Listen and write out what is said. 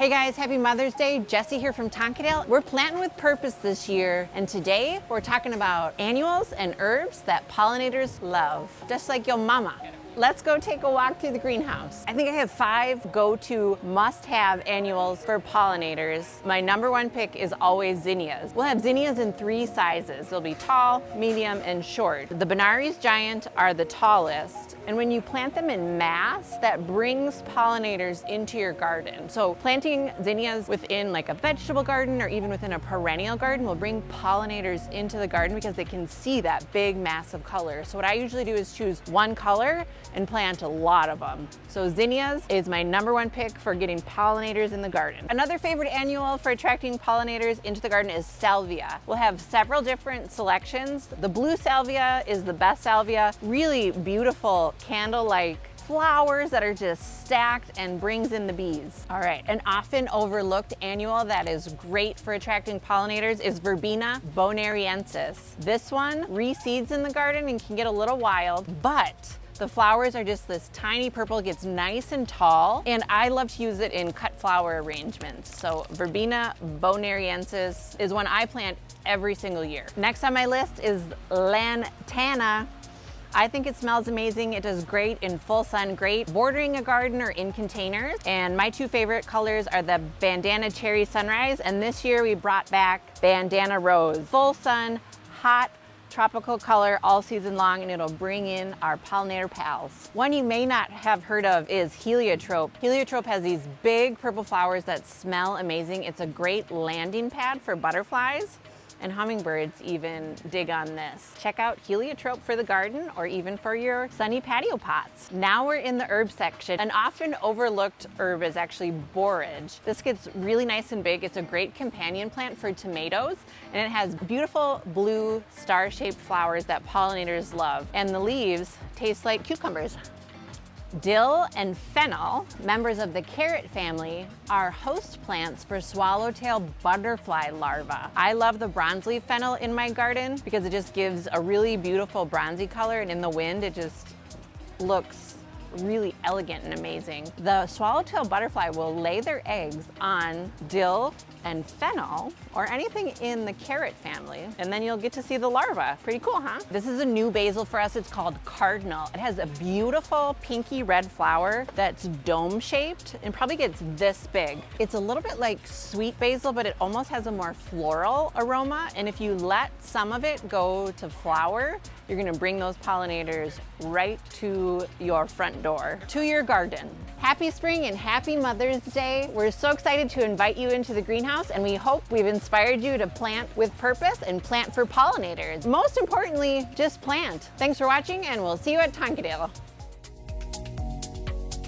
Hey guys, happy Mother's Day. Jessie here from Tonkadale. We're planting with purpose this year, and today we're talking about annuals and herbs that pollinators love, just like your mama. Let's go take a walk through the greenhouse. I think I have 5 go-to must-have annuals for pollinators. My number 1 pick is always zinnias. We'll have zinnias in 3 sizes. They'll be tall, medium, and short. The Benares Giant are the tallest, and when you plant them in mass, that brings pollinators into your garden. So planting zinnias within like a vegetable garden or even within a perennial garden will bring pollinators into the garden because they can see that big mass of color. So what I usually do is choose 1 color and plant a lot of them. So zinnias is my number 1 pick for getting pollinators in the garden. Another favorite annual for attracting pollinators into the garden is salvia. We'll have several different selections. The blue salvia is the best salvia. Really beautiful candle-like flowers that are just stacked and brings in the bees. All right, an often overlooked annual that is great for attracting pollinators is Verbena bonariensis. This one reseeds in the garden and can get a little wild, but the flowers are just this tiny purple, gets nice and tall, and I love to use it in cut flower arrangements. So Verbena bonariensis is one I plant every single year. Next on my list is lantana. I think it smells amazing. It does great in full sun, great bordering a garden or in containers. And my 2 favorite colors are the bandana cherry sunrise, and this year we brought back bandana rose. Full sun, hot, tropical color all season long, and it'll bring in our pollinator pals. One you may not have heard of is heliotrope. Heliotrope has these big purple flowers that smell amazing. It's a great landing pad for butterflies, and hummingbirds even dig on this. Check out heliotrope for the garden or even for your sunny patio pots. Now we're in the herb section. An often overlooked herb is actually borage. This gets really nice and big. It's a great companion plant for tomatoes, and it has beautiful blue star-shaped flowers that pollinators love. And the leaves taste like cucumbers. Dill and fennel, members of the carrot family, are host plants for swallowtail butterfly larvae. I love the bronze-leaf fennel in my garden because it just gives a really beautiful bronzy color, and in the wind it just looks really elegant and amazing. The swallowtail butterfly will lay their eggs on dill and fennel or anything in the carrot family, and then you'll get to see the larva. Pretty cool, huh? This is a new basil for us. It's called cardinal. It has a beautiful pinky red flower that's dome-shaped and probably gets this big. It's a little bit like sweet basil, but it almost has a more floral aroma, and if you let some of it go to flower, you're gonna bring those pollinators right to your front door, to your garden. Happy spring and happy Mother's Day. We're so excited to invite you into the greenhouse, and we hope we've inspired you to plant with purpose and plant for pollinators. Most importantly, just plant. Thanks for watching, and we'll see you at Tonkadale.